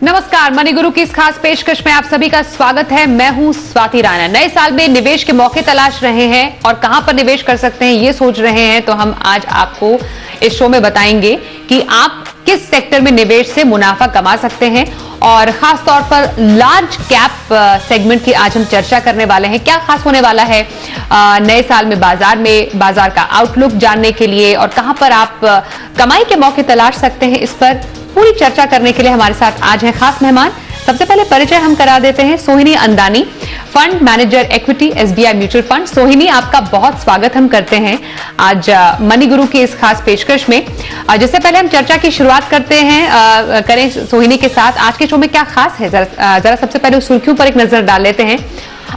नमस्कार, मनी गुरु की इस खास पेशकश में आप सभी का स्वागत है। मैं हूं स्वाति राणा। नए साल में निवेश के मौके तलाश रहे हैं और कहां पर निवेश कर सकते हैं ये सोच रहे हैं, तो हम आज आपको इस शो में बताएंगे कि आप किस सेक्टर में निवेश से मुनाफा कमा सकते हैं। और खास तौर पर लार्ज कैप सेगमेंट की आज हम चर्चा करने वाले हैं। क्या खास होने वाला है नए साल में बाजार का आउटलुक जानने के लिए और कहां पर आप कमाई के मौके तलाश सकते हैं, इस पर पूरी चर्चा करने के लिए हमारे साथ आज हैं खास मेहमान। सबसे पहले परिचय हम करा देते हैं Sohini Andani, fund manager equity SBI mutual fund. Sohini, आपका बहुत स्वागत हम करते हैं आज मनी गुरु की इस खास पेशकश में। जिससे पहले हम चर्चा की शुरुआत करें सोहिनी के साथ, आज के शो में क्या खास है, जरा सबसे पहले उस सुर्खियों पर एक नजर डाल लेते हैं।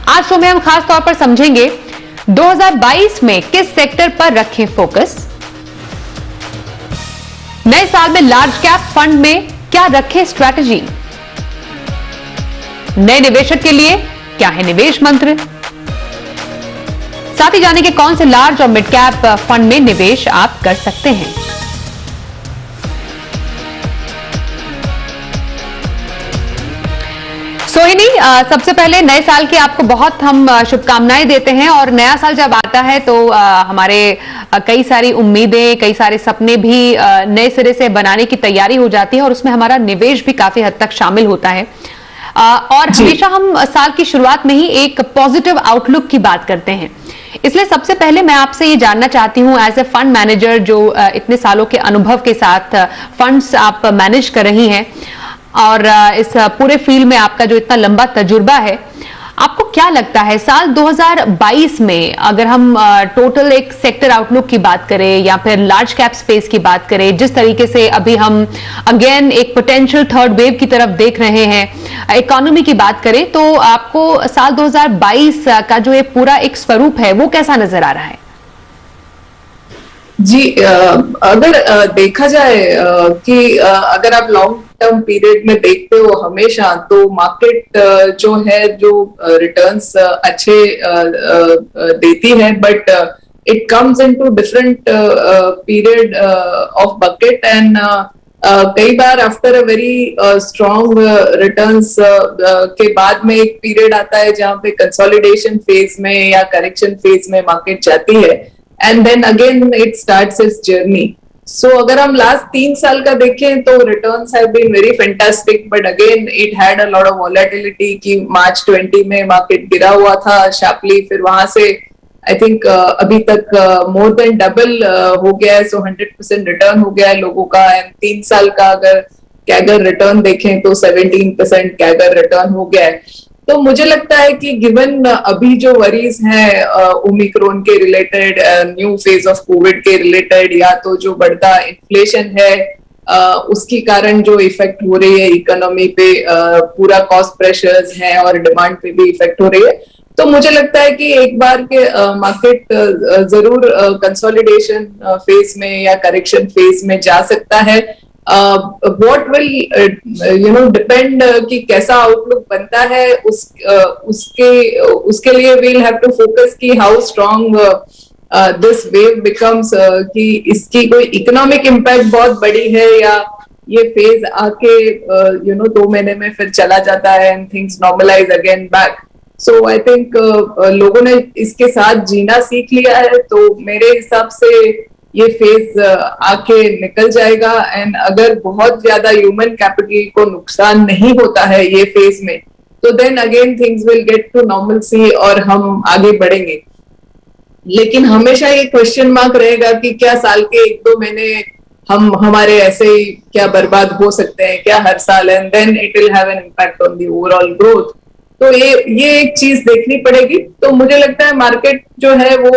आज शो में हम खास तौर पर समझेंगे 2022 में किस सेक्टर पर रखें फोकस, नए साल में लार्ज कैप फंड में क्या रखें स्ट्रैटेजी, नए निवेशक के लिए क्या है निवेश मंत्र, साथ ही जानेंगे कौन से लार्ज और मिड कैप फंड में निवेश आप कर सकते हैं। सोहिनी, सबसे पहले नए साल की आपको बहुत हम शुभकामनाएं देते हैं। और नया साल जब आता है तो हमारे कई सारी उम्मीदें, कई सारे सपने भी नए सिरे से बनाने की तैयारी हो जाती है और उसमें हमारा निवेश भी काफी हद तक शामिल होता है। और हमेशा हम साल की शुरुआत में ही एक पॉजिटिव आउटलुक की बात करते हैं। इसलिए सबसे पहले मैं आपसे ये जानना चाहती हूं, एज ए फंड मैनेजर जो इतने सालों के अनुभव के साथ फंड्स आप मैनेज कर रही हैं और इस पूरे फील्ड में आपका जो इतना लंबा तजुर्बा है, आपको क्या लगता है साल 2022 में अगर हम टोटल एक सेक्टर आउटलुक की बात करें या फिर लार्ज कैप स्पेस की बात करें, जिस तरीके से अभी हम अगेन एक पोटेंशियल थर्ड वेव की तरफ देख रहे हैं, इकोनॉमी की बात करें, तो आपको साल 2022 का जो ये पूरा एक स्वरूप है वो कैसा नजर आ रहा है? जी, अगर देखा जाए कि अगर आप लॉन्ग टर्म पीरियड में देखते हो हमेशा, तो मार्केट जो है जो रिटर्न्स अच्छे देती है, but it comes into different period of bucket and कई बार after a very strong returns के बाद में एक पीरियड आता है जहां पे कंसोलिडेशन फेज में या करेक्शन फेज में मार्केट जाती है, and then again it starts its journey. So अगर हम लास्ट 3 साल का देखें तो returns have been very fantastic, but again it had a lot of volatility कि मार्च 20 में मार्केट गिरा हुआ था sharply, फिर वहां से I think अभी तक more than double हो गया है, so 100% रिटर्न हो गया है लोगों का। एंड 3 साल का अगर कैगर रिटर्न देखें तो 17% कैगर रिटर्न हो गया है। तो मुझे लगता है कि गिवन अभी जो वरीज हैं ओमिक्रॉन के related, new phase of Covid के रिलेटेड, या तो जो बढ़ता इन्फ्लेशन है उसके कारण जो इफेक्ट हो रही है इकोनॉमी पे, पूरा कॉस्ट प्रेशर्स हैं और डिमांड पे भी इफेक्ट हो रही है, तो मुझे लगता है कि एक बार के मार्केट जरूर कंसोलिडेशन फेज में या करेक्शन फेज में जा सकता है। what will depend कि कैसा आउटलुक बनता है, उसके लिए we'll have to focus कि how strong this wave becomes, कि इसकी कोई इकोनॉमिक इम्पैक्ट बहुत बड़ी है या ये फेज आके 2 महीने में फिर चला जाता है and things normalize again back. So I think लोगों ने इसके साथ जीना सीख लिया है, तो मेरे हिसाब से ये फेज आके निकल जाएगा। एंड अगर बहुत ज्यादा ह्यूमन कैपिटल को नुकसान नहीं होता है ये फेज में, तो then again things will get to normalcy और हम आगे बढ़ेंगे। लेकिन हमेशा ये क्वेश्चन मार्क रहेगा कि क्या साल के 1-2 महीने हमारे ऐसे ही क्या बर्बाद हो सकते हैं क्या हर साल, and then it will have an impact on the overall growth. तो ये एक चीज देखनी पड़ेगी। तो मुझे लगता है मार्केट जो है वो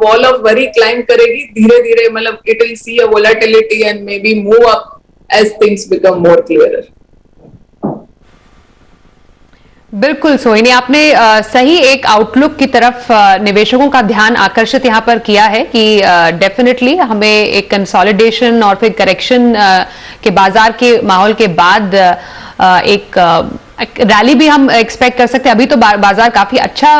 वॉल ऑफ वरी क्लाइंब करेगी धीरे धीरे, मतलब it will see a volatility and maybe move up as things become more clearer. बिल्कुल सोहिनी, आपने सही एक आउटलुक की तरफ निवेशकों का ध्यान आकर्षित यहाँ पर किया है कि डेफिनेटली हमें एक कंसोलिडेशन और फिर करेक्शन के बाजार के माहौल के बाद एक रैली भी हम एक्सपेक्ट कर सकते हैं। अभी तो बाजार काफी अच्छा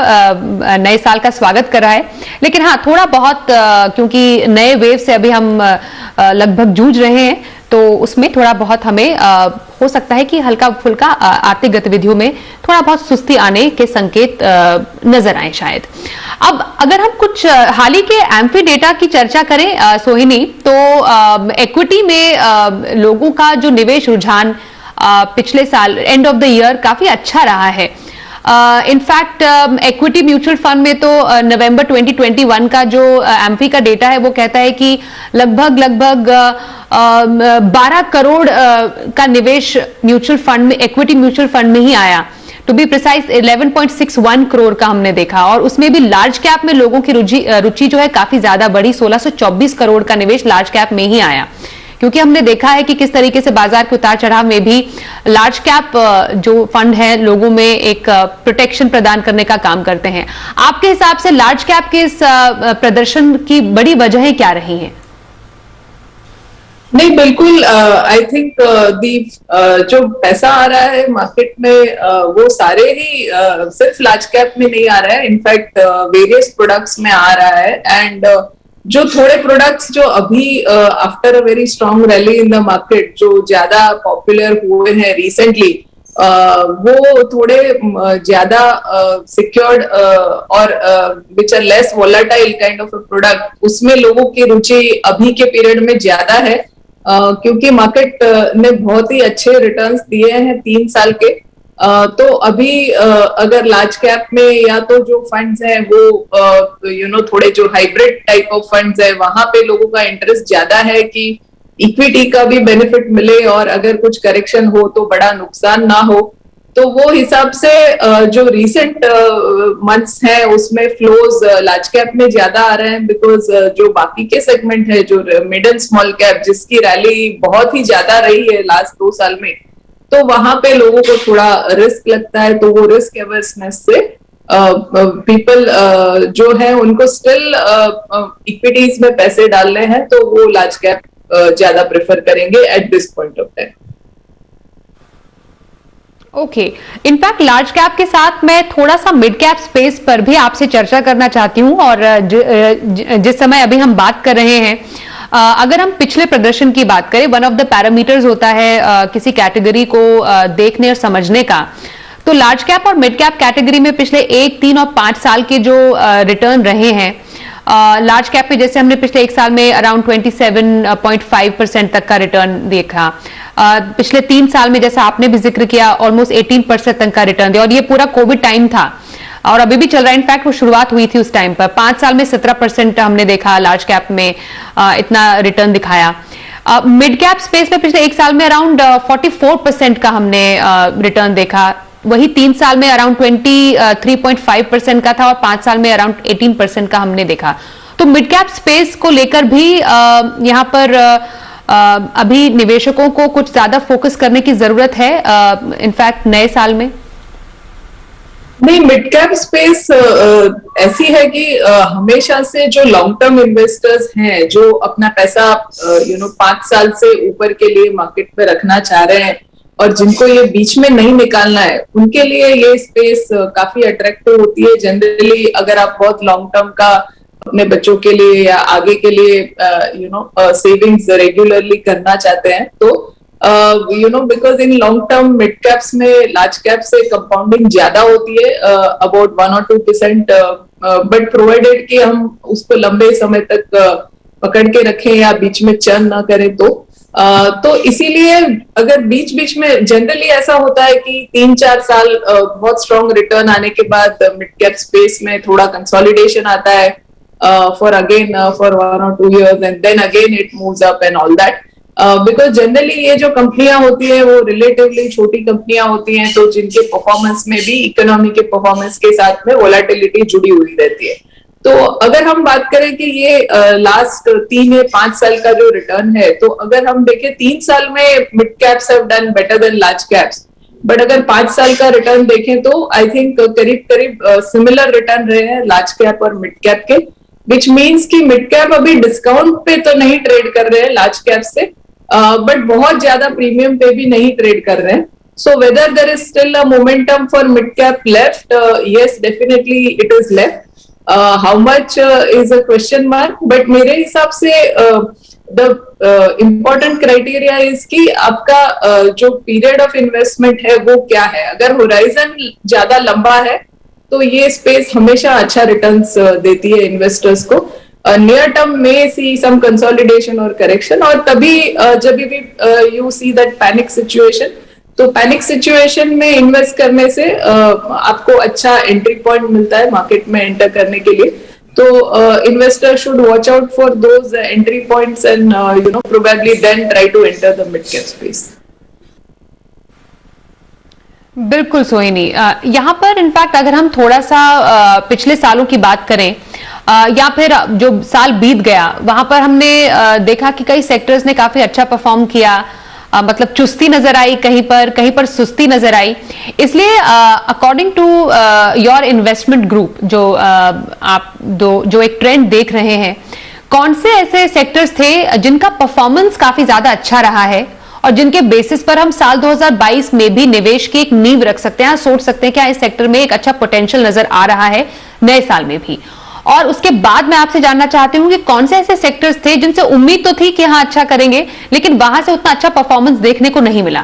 नए साल का स्वागत कर रहा है, लेकिन हाँ थोड़ा बहुत क्योंकि नए वेव से अभी हम लगभग जूझ रहे हैं, तो उसमें थोड़ा बहुत हमें हो सकता है कि हल्का फुल्का आर्थिक गतिविधियों में थोड़ा बहुत सुस्ती आने के संकेत नजर आए शायद। अब अगर हम कुछ हाल ही के एम्फी डेटा की चर्चा करें सोहिनी, तो इक्विटी में लोगों का जो निवेश रुझान पिछले साल एंड ऑफ द ईयर काफी अच्छा रहा है। इनफैक्ट इक्विटी म्यूचुअल फंड में तो नवंबर 2021 का जो एम्फी का डेटा है वो कहता है कि लगभग 12 करोड़ का निवेश म्यूचुअल फंड में, इक्विटी म्यूचुअल फंड में ही आया। टू बी प्रिसाइज 11.61 करोड़ का हमने देखा, और उसमें भी लार्ज कैप में लोगों की रुचि जो है काफी ज्यादा बढ़ी। 1624 करोड़ का निवेश लार्ज कैप में ही आया, क्योंकि हमने देखा है कि किस तरीके से बाजार के उतार चढ़ाव में भी लार्ज कैप जो फंड है लोगों में एक प्रोटेक्शन प्रदान करने का काम करते हैं। आपके हिसाब से लार्ज कैप के इस प्रदर्शन की बड़ी वजहें क्या रही हैं? नहीं, बिल्कुल आई थिंक जो पैसा आ रहा है मार्केट में वो सारे ही सिर्फ लार्ज कैप में नहीं आ रहा है, इनफैक्ट वेरियस प्रोडक्ट्स में आ रहा है। एंड जो थोड़े प्रोडक्ट्स जो अभी after a very strong rally in the market जो ज्यादा पॉपुलर हुए हैं रिसेंटली, वो थोड़े ज्यादा सिक्योर्ड और which are less volatile kind of a product, उसमें लोगों की रुचि अभी के पीरियड में ज्यादा है, क्योंकि मार्केट ने बहुत ही अच्छे रिटर्न्स दिए हैं 3 साल के। तो अभी अगर लार्ज कैप में या तो जो फंड्स हैं वो थोड़े जो हाइब्रिड टाइप ऑफ फंड्स है, वहां पे लोगों का इंटरेस्ट ज्यादा है कि इक्विटी का भी बेनिफिट मिले और अगर कुछ करेक्शन हो तो बड़ा नुकसान ना हो। तो वो हिसाब से जो रिसेंट मंथ्स हैं उसमें फ्लोज लार्ज कैप में ज्यादा आ रहे हैं, बिकॉज जो बाकी के सेगमेंट है जो मिड एंड स्मॉल कैप जिसकी रैली बहुत ही ज्यादा रही है लास्ट 2 साल में, तो वहां पे लोगों को थोड़ा रिस्क लगता है। तो वो रिस्क एवर्सनेस से पीपल जो है उनको स्टिल इक्विटीज में पैसे डालने हैं, तो वो लार्ज कैप ज्यादा प्रेफर करेंगे at this point of time. Okay, in fact large cap के साथ मैं थोड़ा सा मिड कैप स्पेस पर भी आपसे चर्चा करना चाहती हूं। और जिस समय अभी हम बात कर रहे हैं, अगर हम पिछले प्रदर्शन की बात करें, वन ऑफ द पैरामीटर्स होता है किसी कैटेगरी को देखने और समझने का, तो लार्ज कैप और मिड कैप कैटेगरी में पिछले 1, 3 और 5 साल के जो रिटर्न रहे हैं, लार्ज कैप पे जैसे हमने पिछले 1 साल में अराउंड 27.5% तक का रिटर्न देखा। पिछले 3 साल में जैसा आपने भी जिक्र किया ऑलमोस्ट 18% तक का रिटर्न दिया, और ये पूरा कोविड टाइम था और अभी भी चल रहा है। इनफैक्ट वो शुरुआत हुई थी उस टाइम पर। 5 साल में 17% हमने देखा लार्ज कैप में इतना रिटर्न दिखाया। मिड कैप स्पेस में पिछले 1 साल में अराउंड 44% का हमने रिटर्न देखा। वही 3 साल में अराउंड 23.5% का था और 5 साल में अराउंड 18% का हमने देखा। तो मिड कैप स्पेस को लेकर भी यहाँ पर अभी निवेशकों को कुछ ज्यादा फोकस करने की जरूरत है इनफैक्ट नए साल में। नहीं, मिड कैप स्पेस ऐसी है कि हमेशा से जो लॉन्ग टर्म इन्वेस्टर्स हैं जो अपना पैसा 5 साल से ऊपर के लिए मार्केट पे रखना चाह रहे हैं और जिनको ये बीच में नहीं निकालना है, उनके लिए ये स्पेस काफी अट्रैक्टिव होती है। जनरली अगर आप बहुत लॉन्ग टर्म का अपने बच्चों के लिए या आगे के लिए सेविंग्स रेगुलरली करना चाहते हैं, तो because in long term mid caps में लार्ज कैप से कंपाउंडिंग ज्यादा होती है, अबाउट 1 or 2%, बट प्रोवाइडेड कि हम उसको लंबे समय तक पकड़ के रखें या बीच में चर्न ना करें। तो इसीलिए अगर बीच बीच में जनरली ऐसा होता है कि 3-4 साल बहुत स्ट्रॉन्ग रिटर्न आने के बाद मिड कैप स्पेस में थोड़ा कंसोलिडेशन आता है for 1 or 2 years and then again it moves up and all that, because generally ये जो कंपनियां होती है वो रिलेटिवली छोटी कंपनियां होती हैं, तो जिनके परफॉर्मेंस में भी इकोनॉमी के परफॉर्मेंस के साथ में वोलेटिलिटी जुड़ी हुई रहती है। तो अगर हम बात करें कि ये लास्ट 3 या 5 साल का जो रिटर्न है, तो अगर हम देखें 3 साल में mid caps have done better than large caps, but अगर 5 साल का रिटर्न देखें तो आई थिंक करीब सिमिलर रिटर्न रहे हैं लार्ज कैप और मिड कैप के, विच मीन्स कि मिड कैप अभी डिस्काउंट पे तो नहीं ट्रेड कर रहे हैं लार्ज कैप से, बट बहुत ज्यादा प्रीमियम पे भी नहीं ट्रेड कर रहे हैं। So whether there is still a momentum for mid cap left, yes definitely it is left, how much is a question mark, but मेरे हिसाब से द इम्पोर्टेंट क्राइटेरिया इज कि आपका जो पीरियड ऑफ इन्वेस्टमेंट है वो क्या है। अगर होराइजन ज्यादा लंबा है तो ये स्पेस हमेशा अच्छा रिटर्न्स देती है इन्वेस्टर्स को। नियर टर्म में सी सम कंसोलिडेशन और करेक्शन, और तभी जब भी you see that panic situation, तो पैनिक सिचुएशन में इन्वेस्ट करने से आपको अच्छा एंट्री पॉइंट मिलता है मार्केट में एंटर करने के लिए। तो investor should watch out for those entry points and probably then try to enter the mid cap space. बिल्कुल सोहिनी, यहाँ पर इनफैक्ट अगर हम थोड़ा सा पिछले सालों की बात करें या फिर जो साल बीत गया वहां पर हमने देखा कि कई सेक्टर्स ने काफी अच्छा परफॉर्म किया, मतलब चुस्ती नजर आई, कहीं पर सुस्ती नजर आई। इसलिए according to your investment group आप जो एक ट्रेंड देख रहे हैं, कौन से ऐसे सेक्टर्स थे जिनका परफॉर्मेंस काफी ज्यादा अच्छा रहा है और जिनके बेसिस पर हम साल 2022 में भी निवेश की एक नींव रख सकते हैं, सोच सकते हैं कि इस सेक्टर में एक अच्छा पोटेंशियल नजर आ रहा है नए साल में भी? और उसके बाद मैं आपसे जानना चाहती हूं कि कौन से ऐसे सेक्टर्स थे जिनसे उम्मीद तो थी कि हाँ अच्छा करेंगे, लेकिन वहां से उतना अच्छा परफॉर्मेंस देखने को नहीं मिला?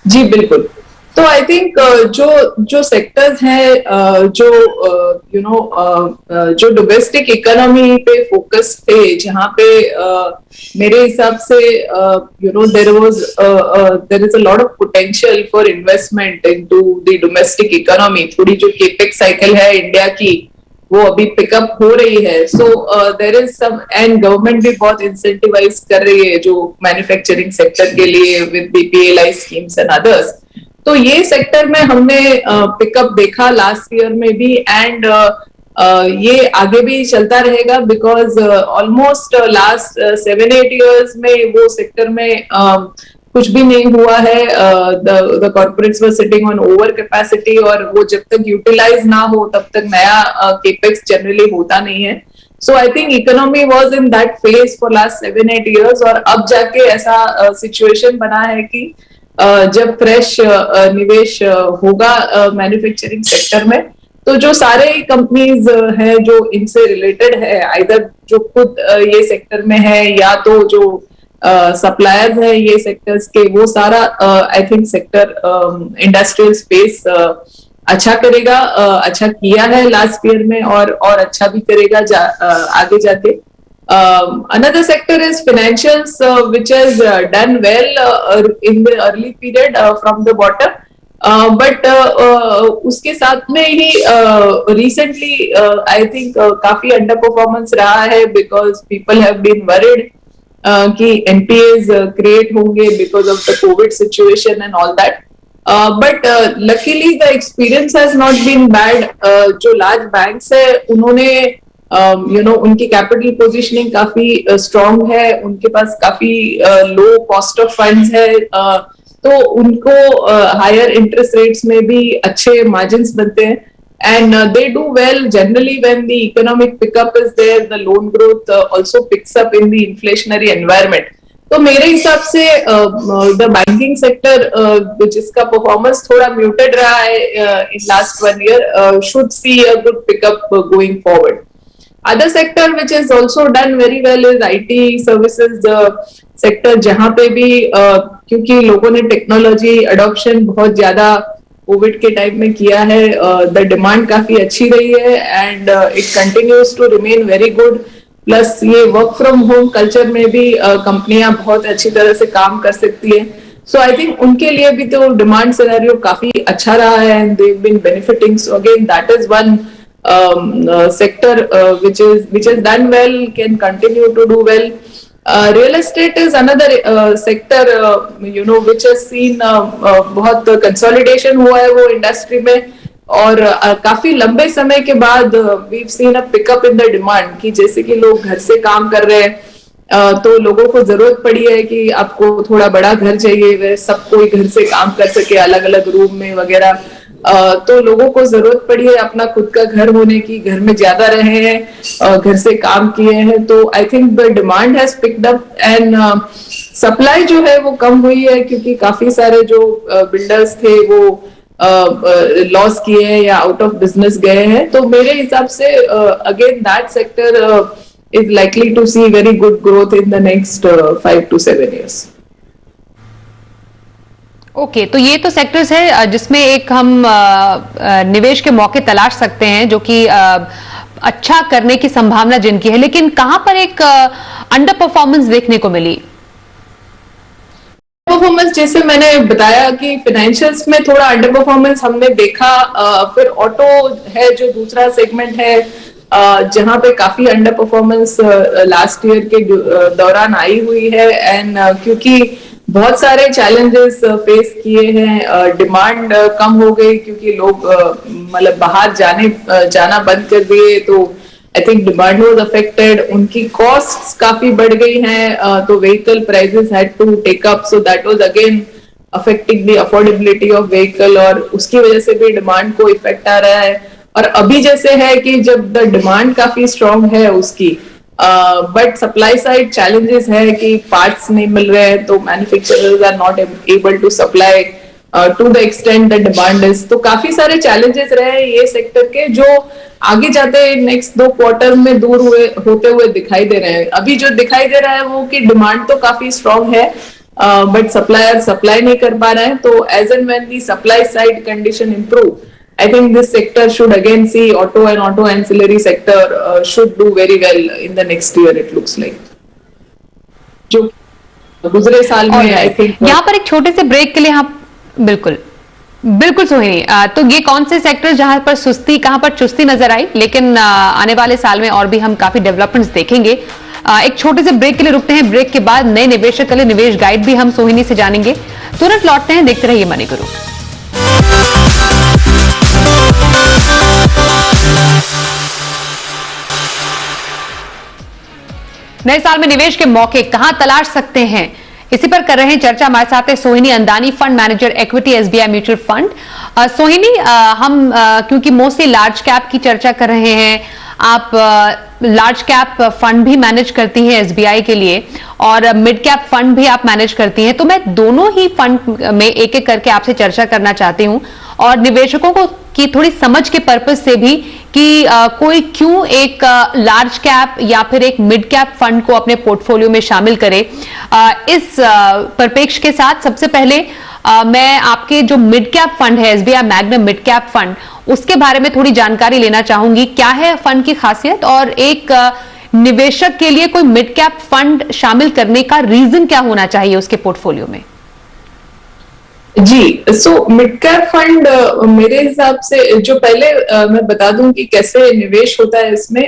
जी बिल्कुल। तो आई थिंक जो सेक्टर्स हैं जो जो डोमेस्टिक इकोनॉमी पे फोकस थे, जहां पे मेरे हिसाब से there is a lot of potential for investment into the domestic economy. थोड़ी जो केपेक्स साइकिल है इंडिया की वो अभी पिकअप हो रही है। So there is some, and government भी बहुत इंसेंटिवाइज कर रही है जो मैन्युफैक्चरिंग सेक्टर के लिए with the PLI schemes and others. तो ये सेक्टर में हमने पिकअप देखा लास्ट ईयर में भी, एंड ये आगे भी चलता रहेगा बिकॉज ऑलमोस्ट लास्ट 7-8 years में वो सेक्टर में कुछ भी नहीं हुआ है। The corporates were sitting on over capacity, और वो जब तक यूटिलाइज ना हो तब तक नया केपेक्स जनरली होता नहीं है। So I think economy was in that phase for last 7-8 years, और अब जाके ऐसा सिचुएशन बना है कि जब फ्रेश निवेश होगा मैन्युफैक्चरिंग सेक्टर में, तो जो सारे कंपनीज हैं जो इनसे रिलेटेड है, आइदर जो खुद ये सेक्टर में है या तो जो सप्लायर्स है ये सेक्टर्स के, वो सारा I think sector industrial space अच्छा करेगा, अच्छा किया है लास्ट ईयर में, और अच्छा भी करेगा आगे जाके। Another sector is financials, which has done well in the early period from the bottom, but उसके साथ में ही recently I think काफी अंडर परफॉर्मेंस रहा है because people have been worried कि NPAs create होंगे because of the COVID situation and all that. But luckily the experience has not been bad. जो large banks है उन्होंने उनकी कैपिटल पोजीशनिंग काफी स्ट्रांग है, उनके पास काफी लो कॉस्ट ऑफ फंड्स है, तो उनको हायर इंटरेस्ट रेट्स में भी अच्छे मार्जिन्स बनते हैं, and they do well generally when the economic pickup is there, the loan growth also picks up in the inflationary environment. तो मेरे हिसाब से द बैंकिंग सेक्टर जिसका परफॉर्मेंस थोड़ा म्यूटेड रहा है in last 1 year should see a good pickup going forward. Other sector which has also done very well is IT services sector, जहां पे भी क्योंकि लोगों ने टेक्नोलॉजी अडॉप्शन बहुत ज्यादा कोविड के टाइम में किया है, द डिमांड काफी अच्छी रही है, and it continues to remain very good. Plus ये वर्क फ्रॉम होम कल्चर में भी कंपनियां बहुत अच्छी तरह से काम कर सकती है। सो आई थिंक उनके लिए भी तो डिमांड सिनेरियो काफी अच्छा रहा है, and they have been benefiting. So again that is one sector which has done well, can continue to do well. Real estate is another sector which has seen बहुत consolidation हुआ है वो industry में, और काफी लंबे समय के बाद we've seen a pickup in the demand, कि जैसे कि लोग घर से काम कर रहे हैं तो लोगों को जरूरत पड़ी है कि आपको थोड़ा बड़ा घर चाहिए, वे सब कोई घर से काम कर सके अलग अलग रूम में वगैरह, तो लोगों को जरूरत पड़ी है अपना खुद का घर होने की, घर में ज्यादा रहे हैं, घर से काम किए हैं, तो I think the demand has picked up, and supply जो है वो कम हुई है क्योंकि काफी सारे जो बिल्डर्स थे वो लॉस किए हैं या आउट ऑफ बिजनेस गए हैं। तो मेरे हिसाब से again that sector is likely to see very good growth in the next 5 to 7 years. Okay, तो ये तो सेक्टर्स है जिसमें एक हम निवेश के मौके तलाश सकते हैं, जो कि अच्छा करने की संभावना जिनकी है, लेकिन कहां पर एक अंडर परफॉर्मेंस देखने को मिली? परफॉर्मेंस जैसे मैंने बताया कि फाइनेंशियल्स में थोड़ा अंडर परफॉर्मेंस हमने देखा, फिर ऑटो है जो दूसरा सेगमेंट है जहां पे काफी अंडर परफॉर्मेंस लास्ट ईयर के दौरान आई हुई है, एंड क्योंकि बहुत सारे चैलेंजेस फेस किए हैं, डिमांड कम हो गई क्योंकि लोग मतलब बाहर जाना बंद कर दिए, तो I think demand was affected, उनकी कॉस्ट्स काफी बढ़ गई हैं, तो vehicle prices had to take up, so that was again affecting the affordability of vehicle, और उसकी वजह से भी डिमांड को इफेक्ट आ रहा है। और अभी जैसे है कि जब द डिमांड काफी स्ट्रांग है उसकी, बट सप्लाई साइड चैलेंजेस है कि पार्ट्स नहीं मिल रहे हैं, तो manufacturers are not able to supply to the extent the demand is, तो काफी सारे चैलेंजेस रहे ये सेक्टर के, जो आगे जाते नेक्स्ट 2 क्वार्टर में दूर होते हुए दिखाई दे रहे हैं। अभी जो दिखाई दे रहा है वो कि डिमांड तो काफी स्ट्रांग है, बट सप्लायर सप्लाई नहीं कर पा रहे हैं, तो as and when the supply side condition improve, I think this sector should again see auto and auto ancillary sector should do very well in the next year, it looks like. जो गुजरे साल में I think यहाँ पर एक छोटे से break के लिए हम बिल्कुल सोहिनी, तो ये कौन से सेक्टर जहां पर सुस्ती, कहां पर चुस्ती नजर आई, लेकिन आने वाले साल में और भी हम काफी डेवलपमेंट्स देखेंगे। एक छोटे से ब्रेक के लिए रुकते हैं, ब्रेक के बाद नए निवेशक के लिए निवेश गाइड भी हम सोहिनी से जानेंगे। तुरंत लौटते हैं, देखते रहिए मनी गुरु। नए साल में निवेश के मौके कहां तलाश सकते हैं, इसी पर कर रहे हैं चर्चा। हमारे साथ है Sohini Andani, fund manager equity SBI mutual fund. Sohini, हम क्योंकि मोस्टली लार्ज कैप की चर्चा कर रहे हैं, आप लार्ज कैप फंड भी मैनेज करती हैं एसबीआई के लिए और मिड कैप फंड भी आप मैनेज करती हैं, तो मैं दोनों ही फंड में एक एक करके आपसे चर्चा करना चाहती हूं, और निवेशकों को की थोड़ी समझ के पर्पस से भी कि कोई क्यों एक लार्ज कैप या फिर एक मिड कैप फंड को अपने पोर्टफोलियो में शामिल करे। इस परिप्रेक्ष्य के साथ सबसे पहले मैं आपके जो मिड कैप फंड है SBI magnum mid cap fund, उसके बारे में थोड़ी जानकारी लेना चाहूंगी। क्या है फंड की खासियत, और एक निवेशक के लिए कोई मिड कैप फंड शामिल करने का रीजन क्या होना चाहिए उसके पोर्टफोलियो में? जी, सो मिड कैप फंड मेरे हिसाब से, जो पहले मैं बता दूं कि कैसे निवेश होता है इसमें,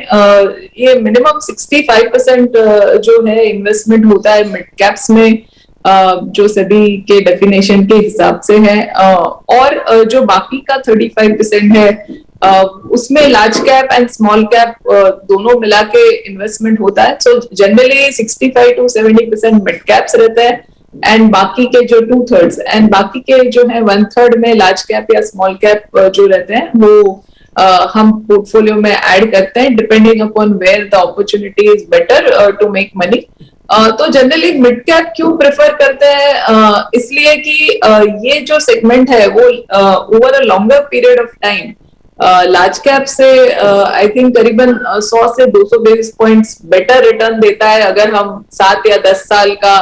ये मिनिमम 65% जो है इन्वेस्टमेंट होता है मिड कैप्स में, जो सेबी के डेफिनेशन के हिसाब से है, और जो बाकी का 35% है उसमें large cap and small cap दोनों मिला के इन्वेस्टमेंट होता है। So generally 65 to 70% mid caps रहता है, एंड बाकी के जो 2/3 एंड बाकी के जो है 1/3 में लार्ज कैप या स्मॉल कैप जो रहते हैं वो हम पोर्टफोलियो में ऐड करते हैं, depending upon where the opportunity is better to make money. तो जनरली मिड कैप क्यों प्रेफर करते हैं, इसलिए कि ये जो सेगमेंट है वो over a longer period of time large cap से आई थिंक करीबन 100 से 200 बेसिस पॉइंट्स बेटर रिटर्न देता है, अगर हम 7 या 10 साल का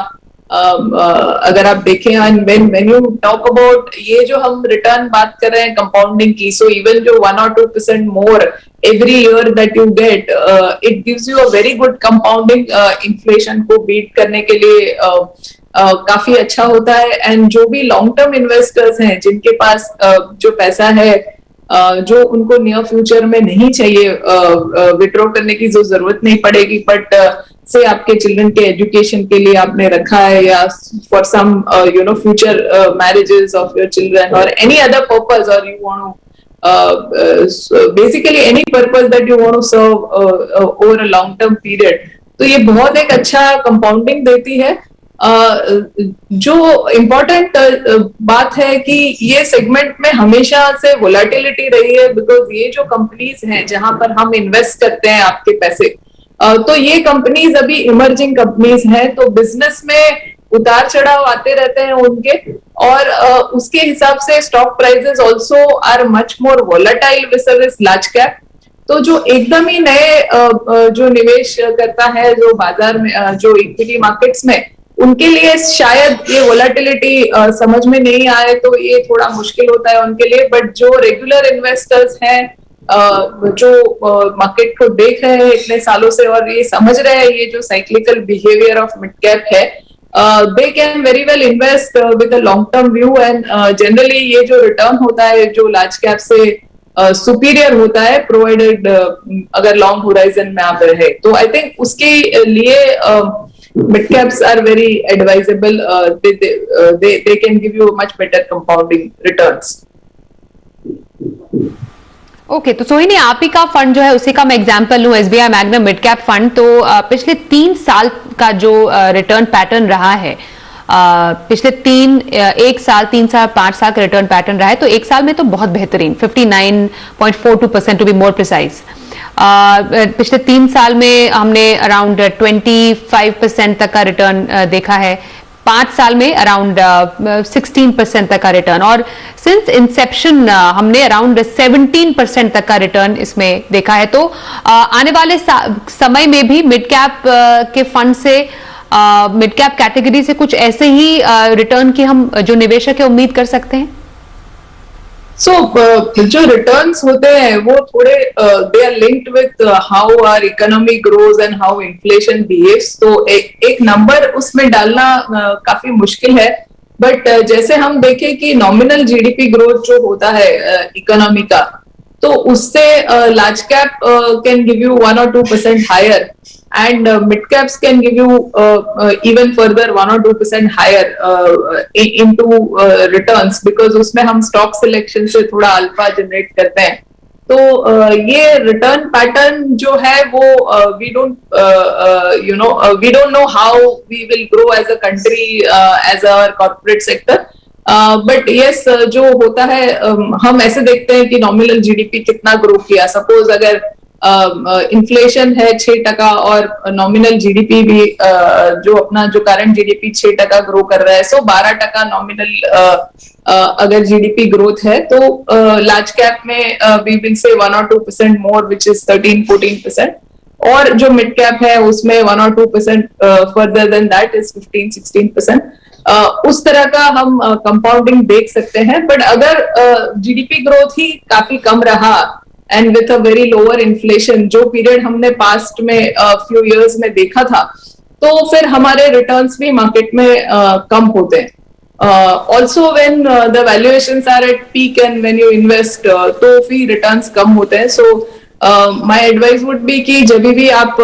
अगर आप देखें। And when you talk about ये जो हम रिटर्न बात कर रहे हैं कंपाउंडिंग की, सो इवन जो 1 or 2% more every year that you get, it gives you a very good compounding, inflation को बीट करने के लिए काफी अच्छा होता है। एंड जो भी लॉन्ग टर्म इन्वेस्टर्स हैं जिनके पास जो पैसा है जो उनको नियर फ्यूचर में नहीं चाहिए, विड्रॉ करने की जो जरूरत नहीं पड़ेगी, बट से आपके चिल्ड्रन के एजुकेशन के लिए आपने रखा है, या for some future marriages of your children और एनी अदर पर्पस, और you want basically any purpose that you want to serve over a long term period, तो ये बहुत एक अच्छा कंपाउंडिंग देती है। जो इम्पोर्टेंट बात है कि ये सेगमेंट में हमेशा से वोलेटिलिटी रही है, बिकॉज ये जो कंपनीज हैं जहां पर हम इन्वेस्ट करते हैं आपके पैसे, तो ये कंपनीज अभी इमर्जिंग कंपनीज हैं, तो बिजनेस में उतार चढ़ाव आते रहते हैं उनके, और उसके हिसाब से stock prices also are much more volatile vis-a-vis large cap. तो जो एकदम ही नए जो निवेश करता है जो बाजार में जो इक्विटी मार्केट्स में, उनके लिए शायद ये वोलेटिलिटी समझ में नहीं आए तो ये थोड़ा मुश्किल होता है उनके लिए। बट जो रेगुलर इन्वेस्टर्स हैं जो मार्केट को देख रहे हैं इतने सालों से और ये समझ रहे हैं ये जो cyclical behaviour of mid cap है, they can very well invest with a long term view and generally ये जो रिटर्न होता है जो लार्ज कैप से सुपीरियर होता है प्रोवाइडेड अगर लॉन्ग होराइजन में आप रहे तो आई थिंक उसके लिए mid caps are very advisable. they can give you much better compounding returns। Okay तो सोहिनी, आप ही का फंड जो है उसी का मैं एग्जांपल लूं, SBI magnum mid cap fund, तो पिछले 3 साल का जो रिटर्न पैटर्न रहा है, पिछले 1 साल 3 साल 5 साल का रिटर्न पैटर्न रहा है, तो एक साल में तो बहुत बेहतरीन 59.42% टू बी मोर प्रिसाइज। पिछले 3 साल में हमने अराउंड 25% तक का रिटर्न देखा है, 5 साल में अराउंड 16% तक का रिटर्न, और सिंस इंसेप्शन हमने अराउंड 17% तक का रिटर्न इसमें देखा है। तो आने वाले समय में भी मिड कैप के फंड से, मिड कैप कैटेगरी से कुछ ऐसे ही रिटर्न की हम जो निवेशक है उम्मीद कर सकते हैं। जो रिटर्न्स होते हैं वो थोड़े they are linked with how our economy grows and how inflation behaves. तो एक नंबर उसमें डालना काफी मुश्किल है। बट जैसे हम देखें कि नॉमिनल जीडीपी ग्रोथ जो होता है इकोनॉमी का, तो उससे large cap can give you 1 or 2% higher and mid caps can give you even further 1 or 2% higher into returns because उसमें हम stock selection से थोड़ा अल्फा जनरेट करते हैं। तो ये रिटर्न पैटर्न जो है वो we don't know how we will grow as a country as our corporate sector। But yes जो होता है हम ऐसे देखते हैं कि नॉमिनल जीडीपी कितना ग्रो किया। सपोज अगर इन्फ्लेशन है 6% और नॉमिनल जीडीपी भी जो अपना जो करंट जीडीपी 6% ग्रो कर रहा है, सो 12% नॉमिनल अगर जीडीपी ग्रोथ है तो लार्ज कैप में we will say 1 or 2% more which is 13-14%, और जो मिड कैप है उसमें 1 or 2% further than that is 15-16%। उस तरह का हम कंपाउंडिंग देख सकते हैं। बट अगर जीडीपी ग्रोथ ही काफी कम रहा and with a very lower inflation, जो पीरियड हमने पास्ट में फ्यू इयर्स में देखा था, तो फिर हमारे रिटर्न्स भी मार्केट में कम होते हैं। Also when the valuations are at peak and when you invest तो फिर रिटर्न्स कम होते हैं। So my advice would be कि जब भी आप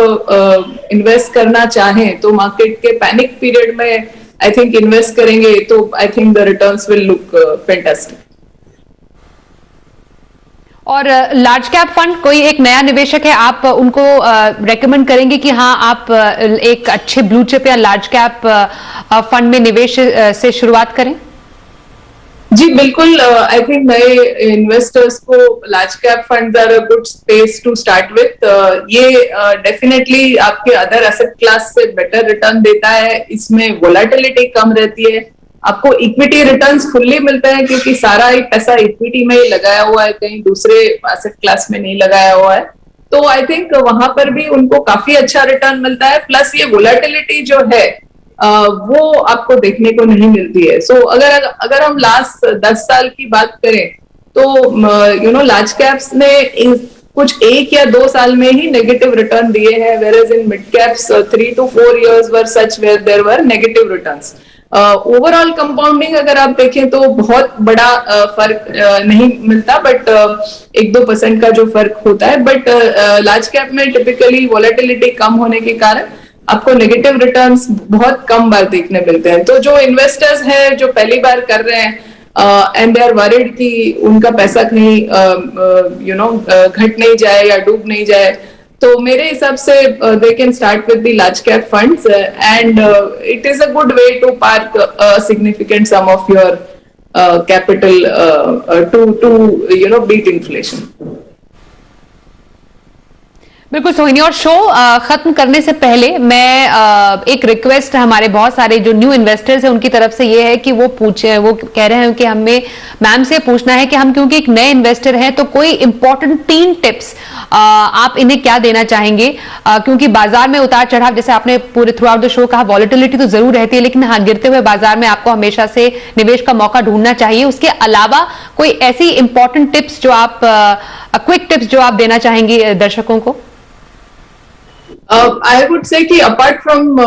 इन्वेस्ट करना चाहें तो मार्केट के पैनिक पीरियड में आई थिंक इन्वेस्ट करेंगे तो I think the returns will look fantastic. और लार्ज कैप फंड, कोई एक नया निवेशक है, आप उनको रेकमेंड करेंगे कि हाँ आप एक अच्छे ब्लू चिप या लार्ज कैप फंड में निवेश से शुरुआत करें? जी बिल्कुल, आई थिंक नए इन्वेस्टर्स को large cap funds are a good space to start with. ये डेफिनेटली आपके अदर एसेट क्लास से बेटर रिटर्न देता है, इसमें वोलेटिलिटी कम रहती है, आपको इक्विटी रिटर्न्स फुल्ली मिलते हैं क्योंकि सारा ही पैसा इक्विटी में ही लगाया हुआ है, कहीं दूसरे एसेट क्लास में नहीं लगाया हुआ है। तो आई थिंक वहां पर भी उनको काफी अच्छा रिटर्न मिलता है। प्लस ये वोलेटिलिटी जो है वो आपको देखने को नहीं मिलती है। सो अगर हम लास्ट 10 साल की बात करें तो लार्ज कैप्स ने कुछ 1 या 2 साल में ही नेगेटिव रिटर्न दिए हैं, whereas in mid caps 3 to 4 years were such where there were negative returns। Overall compounding अगर आप देखें तो बहुत बड़ा फर्क नहीं मिलता, बट 1-2% का जो फर्क होता है। बट लार्ज कैप में टिपिकली वोलेटिलिटी कम होने के कारण आपको नेगेटिव रिटर्न्स बहुत कम बार देखने मिलते हैं। तो जो इन्वेस्टर्स हैं जो पहली बार कर रहे हैं एंड दे आर वरीड कि उनका पैसा कहीं घट नहीं जाए या डूब नहीं जाए, तो मेरे हिसाब से they can start with the large cap funds and it is a good way to park a significant sum of your capital to beat inflation. बिल्कुल सोहिनी, और शो खत्म करने से पहले मैं एक रिक्वेस्ट हमारे बहुत सारे जो न्यू इन्वेस्टर्स हैं उनकी तरफ से ये है कि वो कह रहे हैं कि हमें मैम से पूछना है कि हम क्योंकि एक नए इन्वेस्टर हैं तो कोई इंपॉर्टेंट 3 टिप्स आप इन्हें क्या देना चाहेंगे, क्योंकि बाजार में उतार चढ़ाव, जैसे आपने पूरे थ्रू आउट द शो कहा, वॉलेटिलिटी तो जरूर रहती है, लेकिन हाँ, गिरते हुए बाजार में आपको हमेशा से निवेश का मौका ढूंढना चाहिए। उसके अलावा कोई ऐसी इंपॉर्टेंट टिप्स जो आप क्विक टिप्स जो आप देना चाहेंगे दर्शकों को? आई वुड से कि अपार्ट फ्रॉम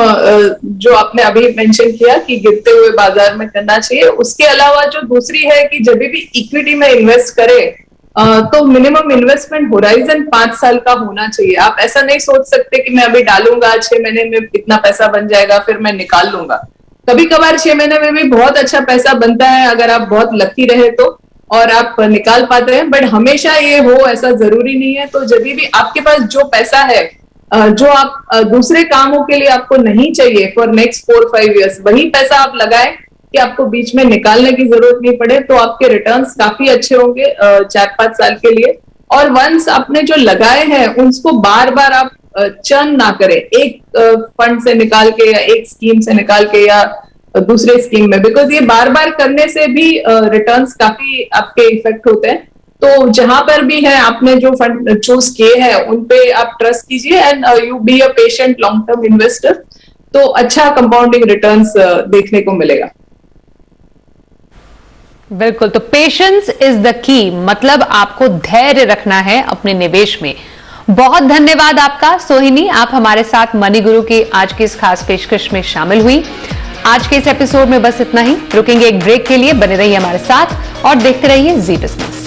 जो आपने अभी मेंशन किया कि गिरते हुए बाजार में करना चाहिए, उसके अलावा जो दूसरी है कि जब भी इक्विटी में इन्वेस्ट करें तो मिनिमम इन्वेस्टमेंट होराइजन 5 साल का होना चाहिए। आप ऐसा नहीं सोच सकते कि मैं अभी डालूंगा 6 महीने में कितना पैसा बन जाएगा फिर मैं निकाल लूंगा। कभी कभार 6 महीने में भी बहुत अच्छा पैसा बनता है अगर आप बहुत लकी रहे तो, और आप निकाल पाते हैं, बट हमेशा ये हो ऐसा जरूरी नहीं है। तो जब भी आपके पास जो पैसा है जो आप दूसरे कामों के लिए आपको नहीं चाहिए फॉर नेक्स्ट 4-5 इयर्स, वही पैसा आप लगाएं कि आपको बीच में निकालने की जरूरत नहीं पड़े, तो आपके रिटर्न्स काफी अच्छे होंगे 4-5 साल के लिए। और वंस आपने जो लगाए हैं उसको बार बार आप चर्न ना करें, एक फंड से निकाल के या एक स्कीम से निकाल के या दूसरे स्कीम में, बिकॉज ये बार बार करने से भी रिटर्न्स काफी आपके इफेक्ट होते हैं। तो जहां पर भी है आपने जो फंड चूज किए हैं उन पे आप ट्रस्ट कीजिए and you be a patient long term investor, तो अच्छा कंपाउंडिंग रिटर्न्स देखने को मिलेगा। बिल्कुल, तो पेशेंस इज द की, मतलब आपको धैर्य रखना है अपने निवेश में। बहुत धन्यवाद आपका सोहिनी, आप हमारे साथ मनी गुरु की आज की इस खास पेशकश में शामिल हुई। आज के इस एपिसोड में बस इतना ही, रुकेंगे एक ब्रेक के लिए, बने रहिए हमारे साथ और देखते रहिए जी बिजनेस।